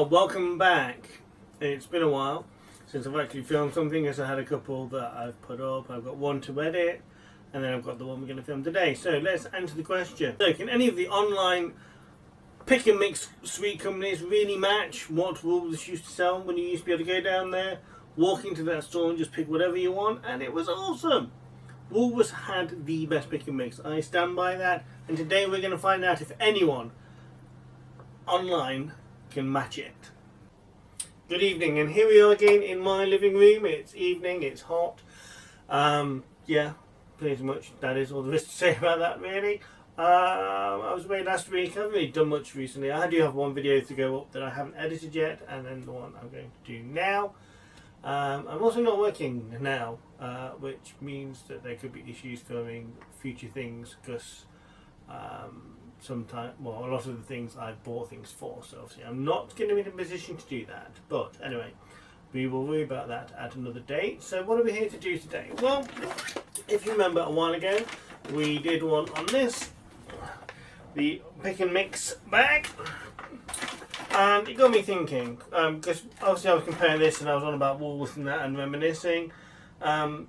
Well, welcome back. It's been a while since I've actually filmed something, as I had a couple that I've put up. I've got one to edit, and then I've got the one we're going to film today. So let's answer the question. So can any of the online pick and mix sweet companies really match what Woolworths used to sell when you used to be able to go down there, walk into that store and just pick whatever you want? And it was awesome. Woolworths had the best pick and mix. I stand by that. And today we're going to find out if anyone online can match it. Good evening, and here we are again in my living room. It's evening, it's hot. Yeah, pretty much that is all there is to say about that, really. I was away last week. I haven't really done much recently. I do have one video to go up that I haven't edited yet, and then the one I'm going to do now. I'm also not working now, which means that there could be issues filming future things, because a lot of the things I've bought things for, so obviously I'm not going to be in a position to do that. But anyway, we will worry about that at another date. So what are we here to do today? Well, if you remember a while ago, we did one on this, the pick and mix bag, and it got me thinking, because obviously I was comparing this and I was on about Woolworths and that and reminiscing. A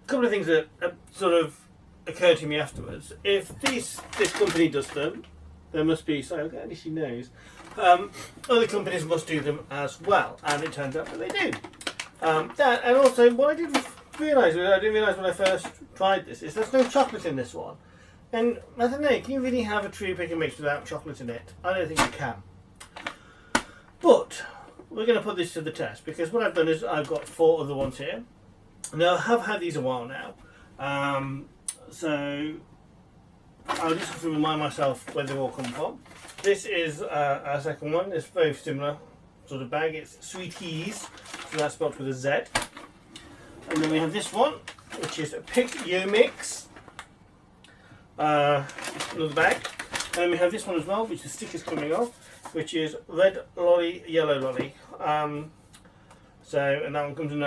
couple of things that sort of occurred to me afterwards. If this company does them, there must be, so at least she knows, other companies must do them as well, and it turns out that they do. That, and also what I didn't realise when I first tried this, is there's no chocolate in this one. And I don't know, can you really have a true pick and mix without chocolate in it? I don't think you can. But we're going to put this to the test, because what I've done is I've got 4 other ones here. Now I have had these a while now. So I'll just have to remind myself where they all come from. This is our second one. It's very similar sort of bag. It's Sweeties, so that's spelled with a Z. And then we have this one, which is a Pic and Mix, another bag. And then we have this one as well, which the sticker's coming off, which is Red Lolly, Yellow Lolly. And that one comes in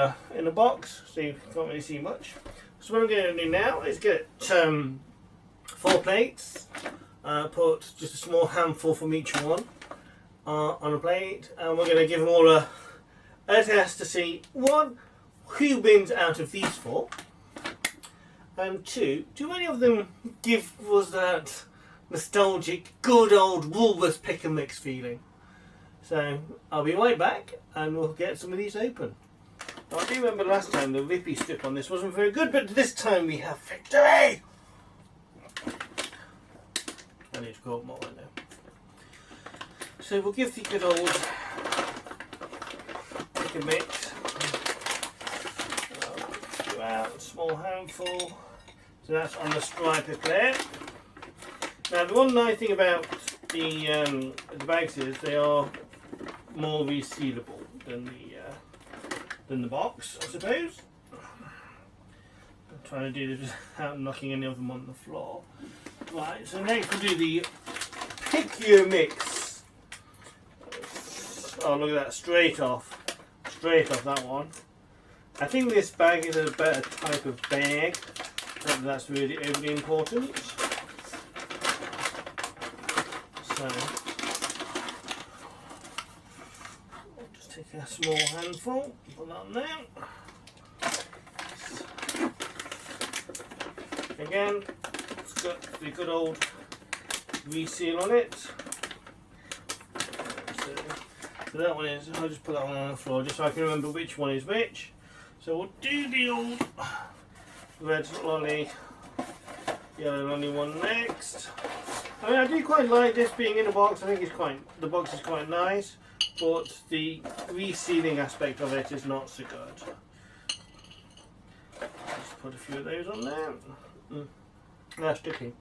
a box, so you can't really see much. So what I'm going to do now is get 4 plates, put just a small handful from each one on a plate, and we're going to give them all a test to see, 1, who wins out of these 4, and 2, do any of them give us that nostalgic, good old Woolworths pick and mix feeling? So I'll be right back and we'll get some of these open. I do remember last time the Rippy strip on this wasn't very good, but this time we have victory! I need to go up more now. So we'll give the good old pick and mix. I'll out a small handful. So that's on the striper there. Now the one nice thing about the bags is they are more resealable than the box, I suppose. I'm trying to do this without knocking any of them on the floor. Right, so next we'll do the Pic and Mix. Oh, look at that, straight off that one. I think this bag is a better type of bag, but that's really overly important. So I'll just take a small handful, put that on there. Again, it's got the good old reseal on it. So that one is, I'll just put that one on the floor just so I can remember which one is which. So we'll do the old red lolly, yellow lolly one next. I mean, I do quite like this being in a box. I think the box is quite nice, but the resealing aspect of it is not so good. Just put a few of those on there. That's sticking.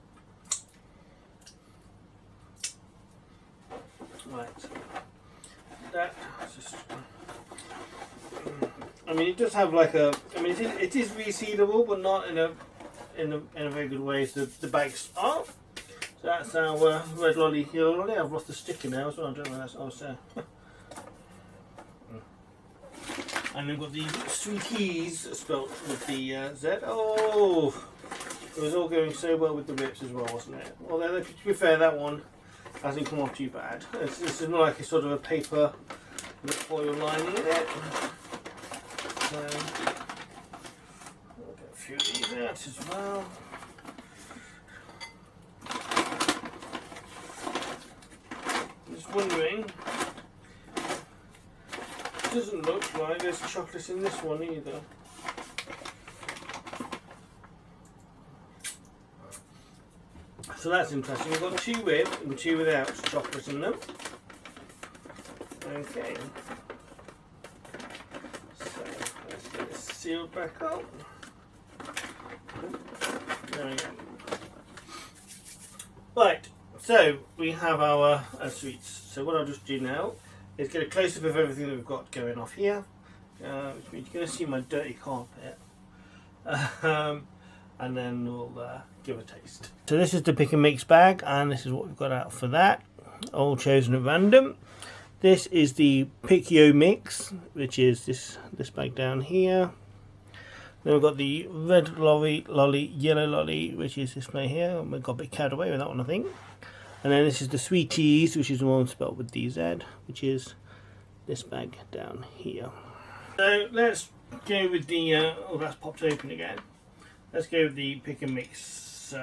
Right. That just. I mean, it does have like a. I mean, it is resealable, but not in a very good way. So the bags are. So that's our red lolly, yellow lolly. I've lost the sticker now as well. I don't know what I was there. And we've got the Sweeties spelt with the Z. Oh, it was all going so well with the rips as well, wasn't it? Although, to be fair, that one hasn't come off too bad. This is more like a sort of a paper the foil lining in it. So I'll get a few of these out as well. Just wondering, it doesn't look like there's chocolate in this one either. So that's interesting. We've got 2 with and 2 without chocolate in them. Okay. So let's get this sealed back up. There we go. Right. So we have our sweets. So what I'll just do now is get a close-up of everything that we've got going off here. Which means you're going to see my dirty carpet. And then we'll give a taste. So this is the Pic and Mix bag, and this is what we've got out for that. All chosen at random. This is the Pic Mix, which is this bag down here. Then we've got the red lolly, yellow lolly, which is this way here. We got a bit carried away with that one, I think. And then this is the Sweeties, which is the one spelled with DZ, which is this bag down here. So let's go with the oh, that's popped open again. Let's go with the Pic and Mix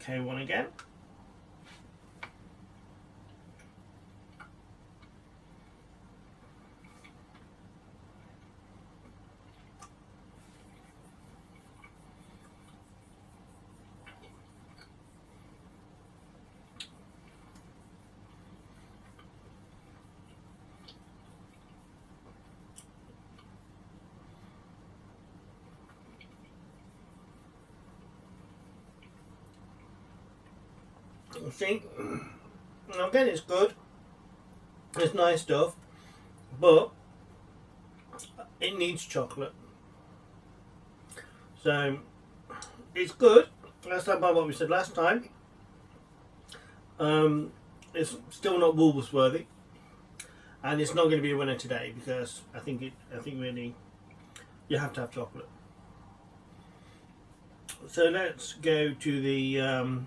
K1 again. See, now again, it's good, it's nice stuff, but it needs chocolate. So it's good. Let's talk about what we said last time. It's still not Woolworths worthy, and it's not going to be a winner today because I think really you have to have chocolate. So let's go to the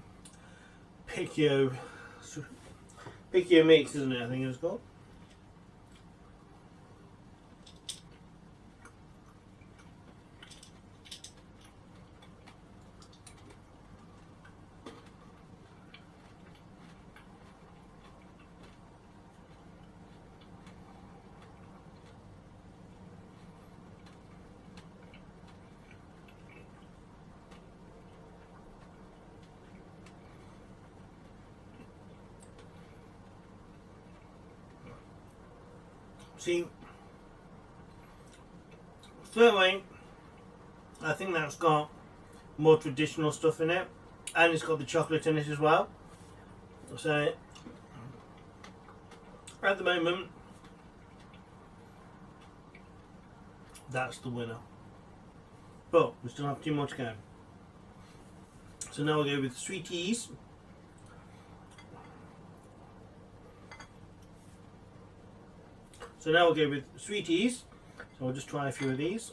Pic and Mix, isn't it? I think it's called. See, certainly, I think that's got more traditional stuff in it, and it's got the chocolate in it as well. So, at the moment, that's the winner. But we still have 2 more to go. So now we'll go with Sweeties. So now we'll go with Sweeties. So we'll just try a few of these.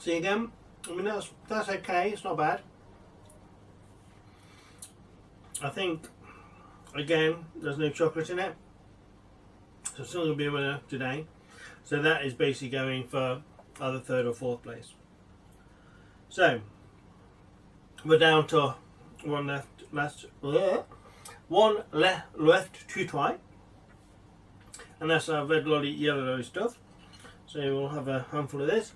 See again, I mean that's okay, it's not bad. I think again there's no chocolate in it, so it's not going to be a winner today. So that is basically going for either 3rd or 4th place. So we're down to one left to try, and that's our red lolly, yellow lolly stuff. So we'll have a handful of this.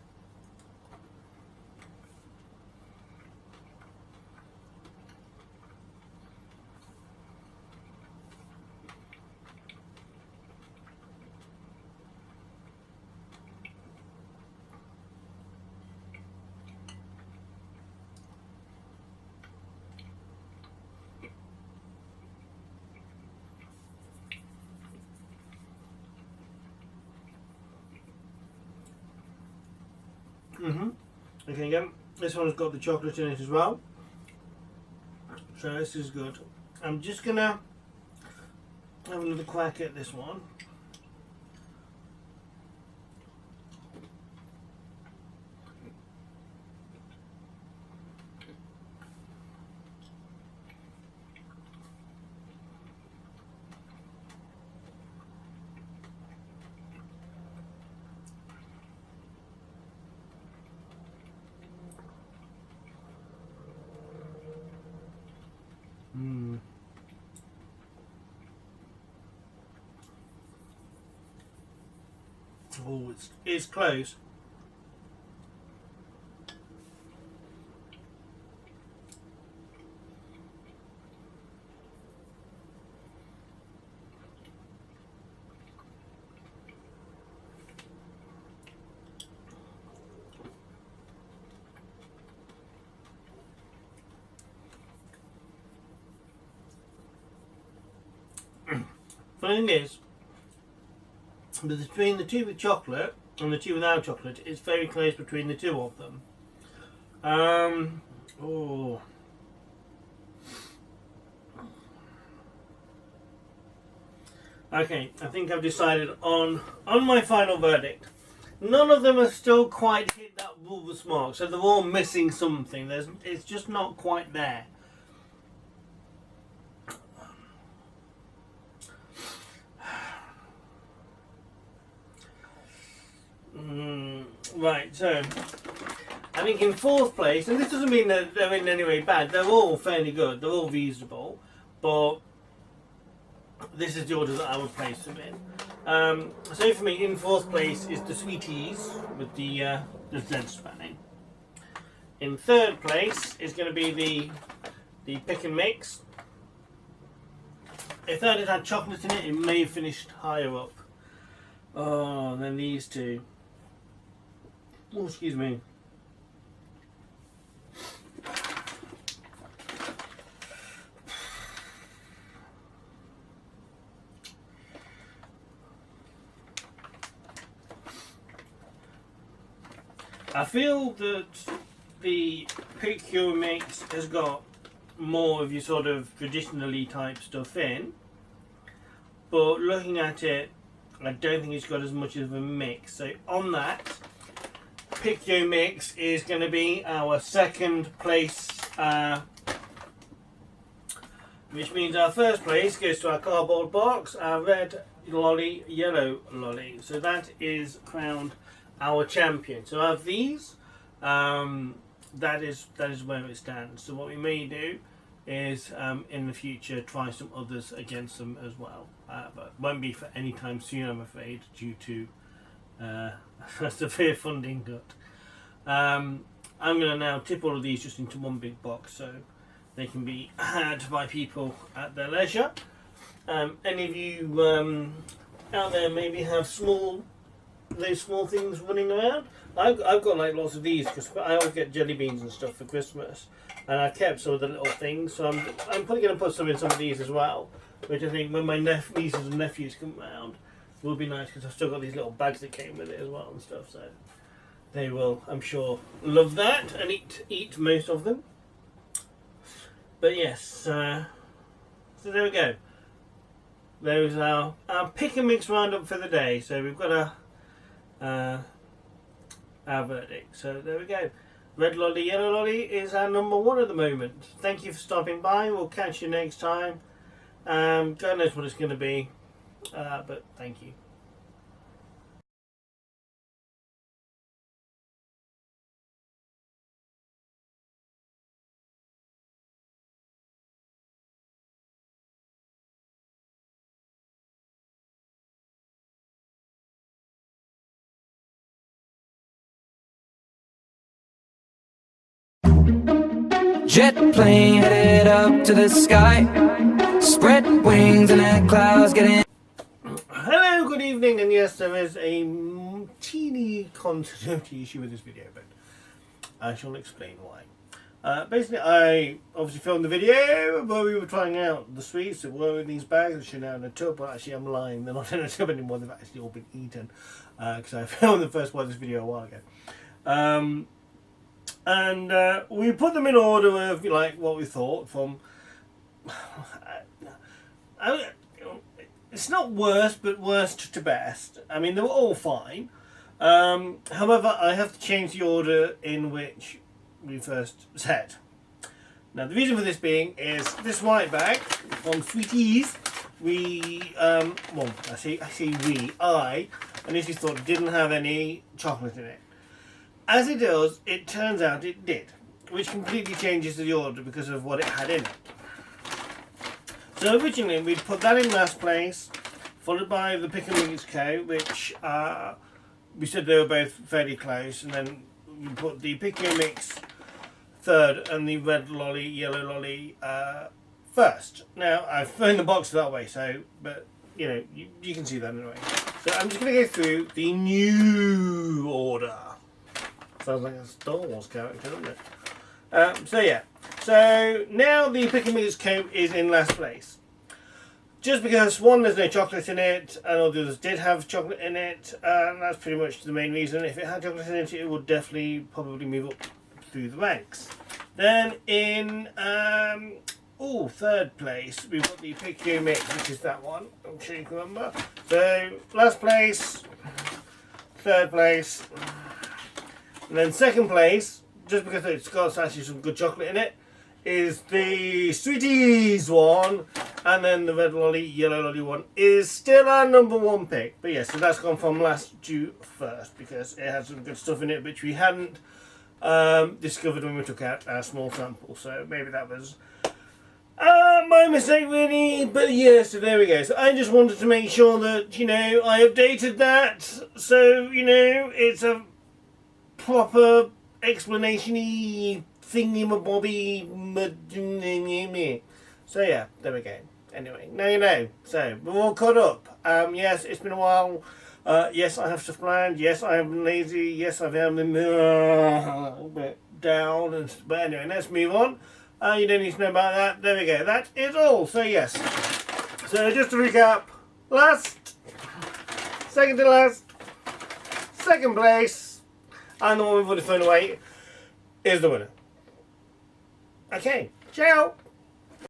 Okay, again, this one's got the chocolate in it as well. So this is good. I'm just gonna have another crack at this one. Oh, it's close. The thing is, between the two with chocolate and the two without chocolate, it's very close between the two of them. Oh. Okay, I think I've decided on my final verdict. None of them have still quite hit that Woolworths mark, so they're all missing something. It's just not quite there. Right, so I think in fourth place, and this doesn't mean that they're in any way bad, they're all fairly good, they're all reasonable, but this is the order that I would place them in. So for me, in fourth place is the Sweeties with the Z spanning. In third place is going to be the Pic and Mix. If that had chocolate in it, it may have finished higher up. Oh, and then these two. Oh, excuse me. I feel that the Pic and Mix has got more of your sort of traditionally type stuff in, but looking at it, I don't think it's got as much of a mix. So on that, Pic and Mix is going to be our second place, which means our first place goes to our cardboard box, our red lolly, yellow lolly. So that is crowned our champion. So of these, that is where it stands. So what we may do is in the future try some others against them as well, but won't be for any time soon, I'm afraid, due to a severe funding cut. I'm going to now tip all of these just into one big box so they can be had by people at their leisure. Any of you out there maybe have those small things running around? I've got like lots of these because I always get jelly beans and stuff for Christmas, and I've kept some of the little things, so I'm probably going to put some in some of these as well, which I think when my nieces and nephews come round will be nice, because I've still got these little bags that came with it as well and stuff, so they will, I'm sure, love that and eat most of them. But yes, so there we go. There's our Pic and Mix roundup for the day. So we've got our verdict. So there we go. Red lolly, yellow lolly is our number one at the moment. Thank you for stopping by. We'll catch you next time. God knows what it's going to be, but thank you. Jet plane headed up to the sky, spread wings and the clouds getting. Hello, good evening, and yes, there is a teeny continuity issue with this video, but I shall explain why. Basically, I obviously filmed the video where we were trying out the sweets that were in these bags, which are now in a tub, but actually I'm lying, they're not in a tub anymore, they've actually all been eaten, because I filmed the first part of this video a while ago. And we put them in order of like what we thought from. It's not worst, but worst to best. I mean, they were all fine. However, I have to change the order in which we first said. Now, the reason for this being is this white bag from Sweeties. I initially thought it didn't have any chocolate in it. As it does, it turns out it did, which completely changes the order because of what it had in it. So originally we'd put that in last place, followed by the Pic and Mix Co, which we said they were both fairly close, and then we put the Pic and Mix third and the red lolly, yellow lolly first. Now I've thrown the box that way, so but you know you can see that anyway. So I'm just going to go through the new order. Sounds like a Star Wars character, doesn't it? So yeah. So now the Pic and Mix Co is in last place. Just because one, there's no chocolate in it, and all the others did have chocolate in it, and that's pretty much the main reason. If it had chocolate in it, it would definitely probably move up through the ranks. Then in third place, we've got the Pic and Mix, which is that one. I'm sure you can remember. So last place, third place, and then second place, just because it's got actually some good chocolate in it, is the Sweeties one, and then the red lolly, yellow lolly one is still our number one pick. But yes, so that's gone from last to first because it had some good stuff in it which we hadn't discovered when we took out our small sample. So maybe that was my mistake really, but yeah, so there we go. So I just wanted to make sure that, you know, I updated that so, you know, it's a proper explanation-y thingy-mabobby. So yeah, there we go. Anyway, now you know. So we're all caught up. Yes, it's been a while. Yes, I have stuff planned. Yes, I have been lazy. Yes, I've been a bit down. But anyway, let's move on. You don't need to know about that. There we go. That is all. So yes. So just to recap, second to last, second place, and the one we've already thrown away is the winner. Okay, ciao!